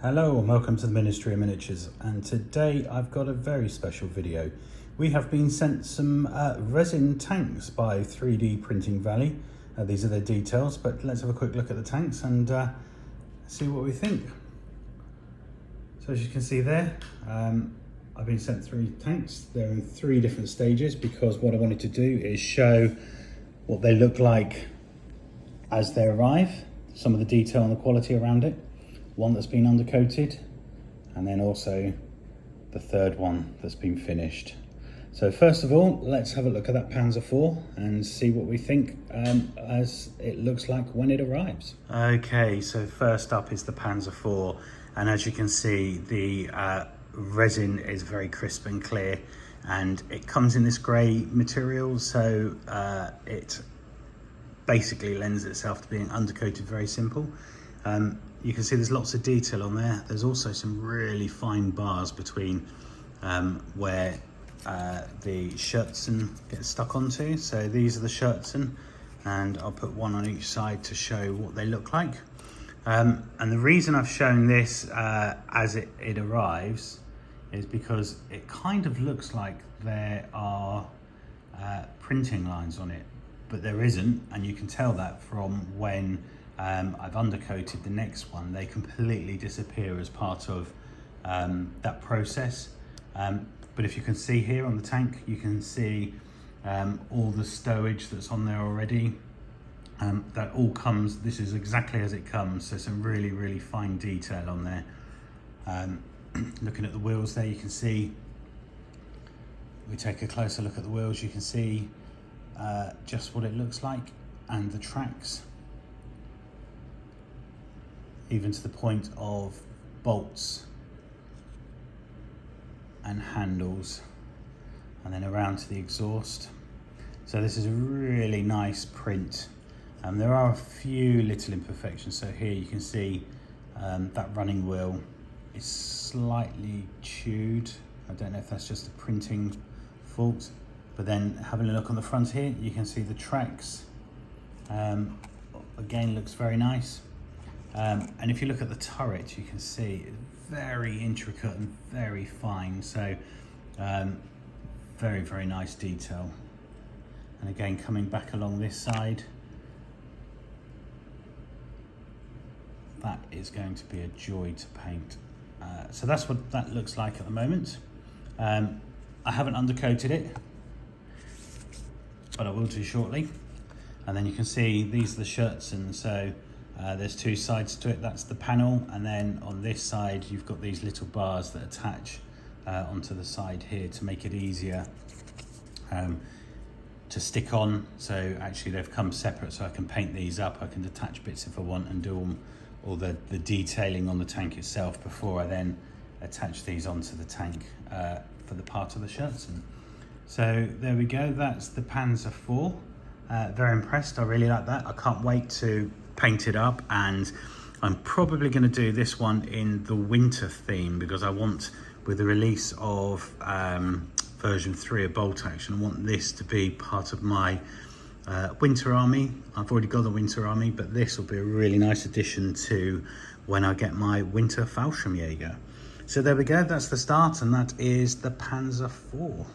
Hello and welcome to the Ministry of Miniatures, and today I've got a very special video. We have been sent some resin tanks by 3D Printing Valley. These are their details, but let's have a quick look at the tanks and see what we think. So as you can see there, I've been sent 3 tanks. They're in 3 different stages because what I wanted to do is show what they look like as they arrive, some of the detail and the quality around it. One that's been undercoated, and then also the third one that's been finished. So first of all, let's have a look at that Panzer IV and see what we think as it looks like when it arrives. Okay, so first up is the Panzer IV, and as you can see, the resin is very crisp and clear, and it comes in this grey material, so it basically lends itself to being undercoated very simple. You can see there's lots of detail on there. There's also some really fine bars between where the shirtsen gets stuck onto. So these are the shirtsen, and I'll put one on each side to show what they look like. And the reason I've shown this as it arrives is because it kind of looks like there are printing lines on it, but there isn't, and you can tell that from when I've undercoated the next one. They completely disappear as part of that process. But if you can see here on the tank, you can see all the stowage that's on there already. That all comes, this is exactly as it comes, so some really, really fine detail on there. Looking at the wheels there, you can see, we take a closer look at the wheels, you can see just what it looks like, and the tracks, even to the point of bolts and handles, and then around to the exhaust. So this is a really nice print. There are a few little imperfections. So here you can see that running wheel is slightly chewed. I don't know if that's just a printing fault, but then having a look on the front here, you can see the tracks again looks very nice. And if you look at the turret, you can see it's very intricate and very fine. So very, very nice detail. And again, coming back along this side, that is going to be a joy to paint. So that's what that looks like at the moment. I haven't undercoated it, but I will do shortly. And then you can see these are the shirts, and so there's 2 sides to it. That's the panel, and then on this side you've got these little bars that attach onto the side here to make it easier to stick on. So actually they've come separate, so I can paint these up. I can detach bits if I want and do all the detailing on the tank itself before I then attach these onto the tank for the part of the shirts. So there we go, that's the Panzer IV. Very impressed, I really like that. I can't wait to paint it up, and I'm probably going to do this one in the winter theme because I want, with the release of version 3 of Bolt Action, I want this to be part of my winter army. I've already got the winter army, but this will be a really nice addition to when I get my winter Fallschirmjäger. So there we go, that's the start, and that is the Panzer IV.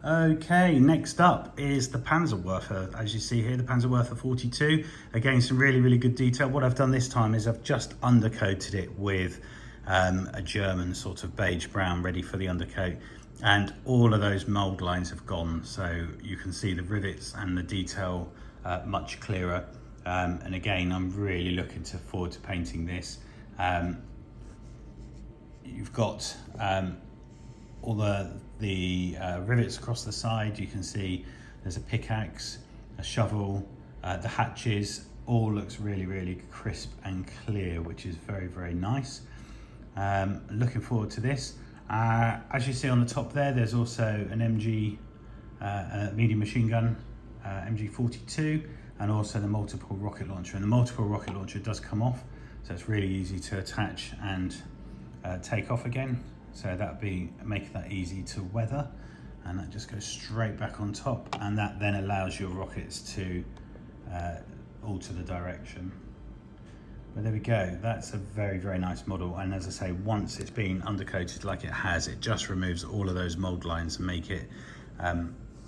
Okay, next up is the Panzer Wefer. As you see here, the Panzer Wefer42. Again, some really, really good detail. What I've done this time is I've just undercoated it with a German sort of beige brown ready for the undercoat. And all of those mold lines have gone. So you can see the rivets and the detail much clearer. And again, I'm really looking forward to painting this. You've got all the rivets across the side. You can see there's a pickaxe, a shovel, the hatches, all looks really, really crisp and clear, which is very, very nice. Looking forward to this. As you see on the top there, there's also an MG medium machine gun, MG42, and also the multiple rocket launcher. And the multiple rocket launcher does come off, so it's really easy to attach and take off again. So that'd make that easy to weather, and that just goes straight back on top, and that then allows your rockets to alter the direction. But there we go, that's a very, very nice model. And as I say, once it's been undercoated like it has, it just removes all of those mold lines and make it,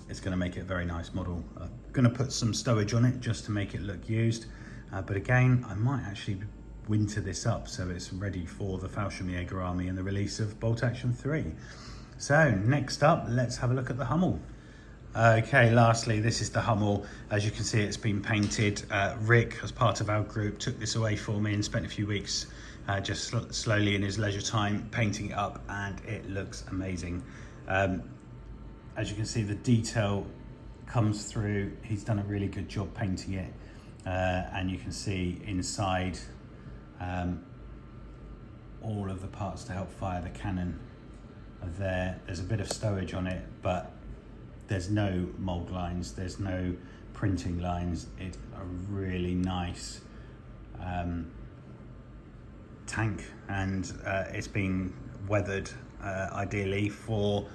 it's gonna make it a very nice model. I'm gonna put some stowage on it just to make it look used. But again, I might actually winter this up so it's ready for the Fallschirmjäger Army and the release of Bolt Action 3. So next up, let's have a look at the Hummel. Okay, lastly, this is the Hummel. As you can see, it's been painted. Rick, as part of our group, took this away for me and spent a few weeks just slowly in his leisure time painting it up, and it looks amazing. As you can see, the detail comes through. He's done a really good job painting it, and you can see inside all of the parts to help fire the cannon are there. There's a bit of stowage on it, but there's no mold lines, there's no printing lines. It's a really nice tank, and it's been weathered ideally for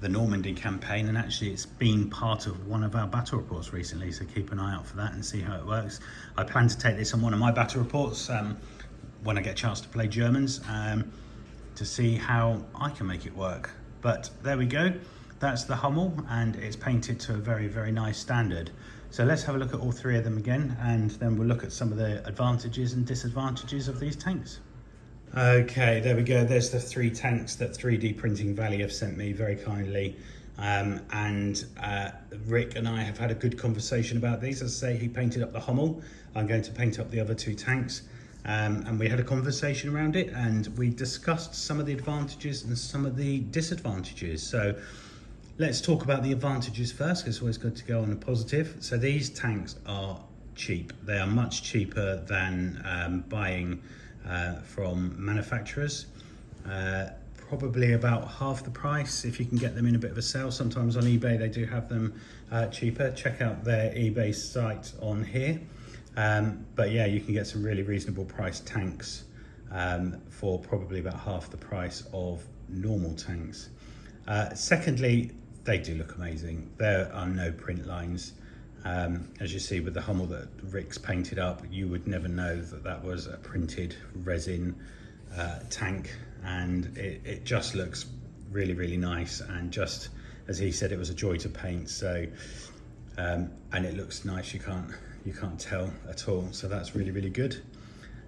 the Normandy campaign, and actually it's been part of one of our battle reports recently, so keep an eye out for that and see how it works. I plan to take this on one of my battle reports when I get a chance to play Germans, to see how I can make it work. But there we go. That's the Hummel, and it's painted to a very, very nice standard. So let's have a look at all three of them again, and then we'll look at some of the advantages and disadvantages of these tanks. Okay, there we go. There's the three tanks that 3D Printing Valley have sent me very kindly. Rick and I have had a good conversation about these. As I say, he painted up the Hummel. I'm going to paint up the other two tanks. And we had a conversation around it, and we discussed some of the advantages and some of the disadvantages. So let's talk about the advantages first, because it's always good to go on a positive. So these tanks are cheap. They are much cheaper than buying from manufacturers. Probably about half the price if you can get them in a bit of a sale. Sometimes on eBay they do have them cheaper. Check out their eBay site on here. But yeah, you can get some really reasonable priced tanks for probably about half the price of normal tanks. Secondly, they do look amazing. There are no print lines. As you see with the Hummel that Rick's painted up, you would never know that that was a printed resin tank, and it just looks really, really nice. And just as he said, it was a joy to paint. So and it looks nice. You can't tell at all. So that's really, really good.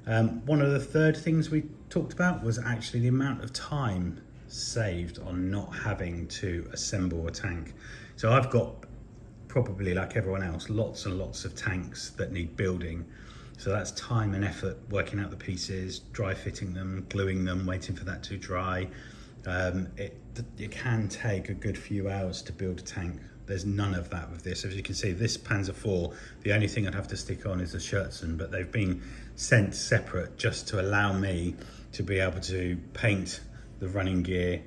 One of the third things we talked about was actually the amount of time saved on not having to assemble a tank. So I've got, probably like everyone else, lots and lots of tanks that need building. So that's time and effort working out the pieces, dry fitting them, gluing them, waiting for that to dry. It can take a good few hours to build a tank. There's none of that with this. As you can see, this Panzer IV, the only thing I'd have to stick on is the Scherzen, but they've been sent separate just to allow me to be able to paint the running gear,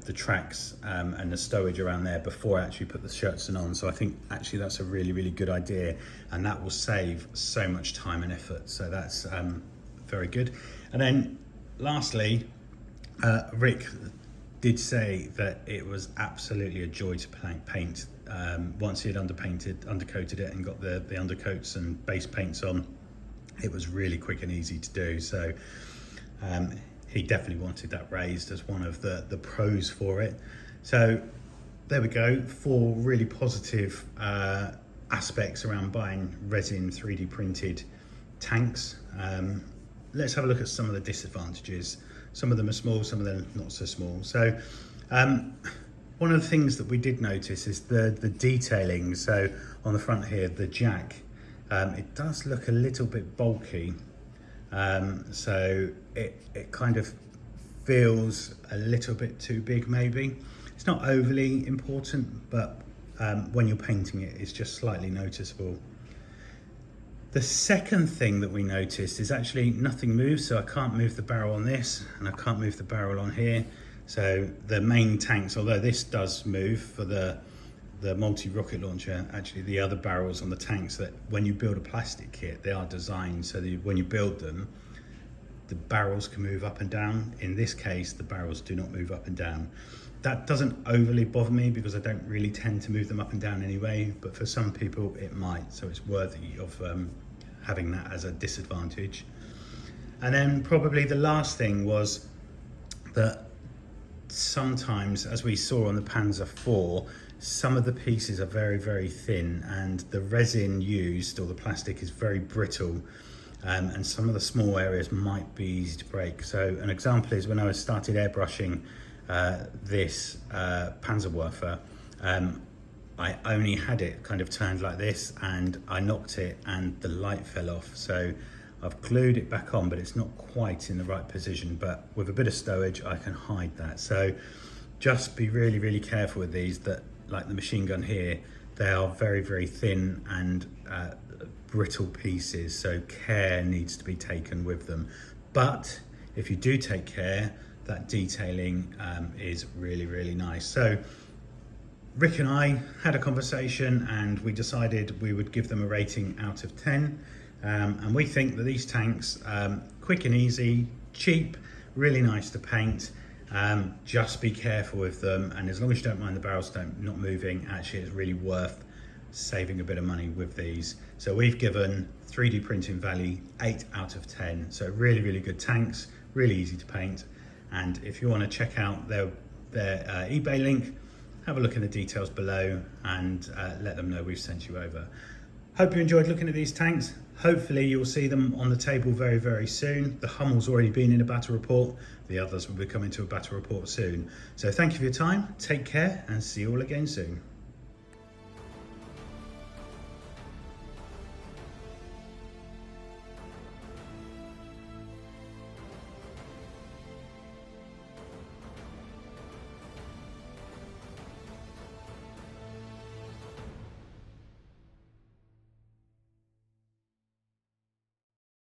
the tracks, and the stowage around there before I actually put the Scherzen on. So I think actually that's a really, really good idea, and that will save so much time and effort. So that's very good. And then lastly, Rick did say that it was absolutely a joy to paint. Once he had undercoated it and got the undercoats and base paints on, it was really quick and easy to do. So he definitely wanted that raised as one of the pros for it. So there we go, 4 really positive aspects around buying resin 3D printed tanks. Let's have a look at some of the disadvantages. Some of them are small, some of them not so small. So one of the things that we did notice is the detailing. So on the front here, the jack, it does look a little bit bulky. So it kind of feels a little bit too big maybe. It's not overly important, but when you're painting it, it's just slightly noticeable. The second thing that we noticed is actually nothing moves, so I can't move the barrel on this, and I can't move the barrel on here. So the main tanks, although this does move for the multi-rocket launcher, actually the other barrels on the tanks, that when you build a plastic kit, they are designed so that when you build them, the barrels can move up and down. In this case, the barrels do not move up and down. That doesn't overly bother me because I don't really tend to move them up and down anyway, but for some people it might, so it's worthy of having that as a disadvantage. And then probably the last thing was that sometimes, as we saw on the Panzer IV, some of the pieces are very, very thin, and the resin used, or the plastic, is very brittle, and some of the small areas might be easy to break. So an example is when I started airbrushing this Panzer Werfer, I only had it kind of turned like this, and I knocked it and the light fell off. So I've glued it back on, but it's not quite in the right position, but with a bit of stowage I can hide that. So just be really, really careful with these, that like the machine gun here, they are very, very thin and brittle pieces, so care needs to be taken with them. But if you do take care, that detailing is really, really nice. So Rick and I had a conversation and we decided we would give them a rating out of 10. And we think that these tanks, quick and easy, cheap, really nice to paint. Just be careful with them, and as long as you don't mind the barrels not moving, actually it's really worth saving a bit of money with these. So we've given 3D Printing Valley 8 out of 10. So really, really good tanks, really easy to paint. And if you want to check out their eBay link, have a look in the details below and let them know we've sent you over. Hope you enjoyed looking at these tanks. Hopefully you'll see them on the table very, very soon. The Hummel's already been in a battle report. The others will be coming to a battle report soon. So thank you for your time, take care, and see you all again soon.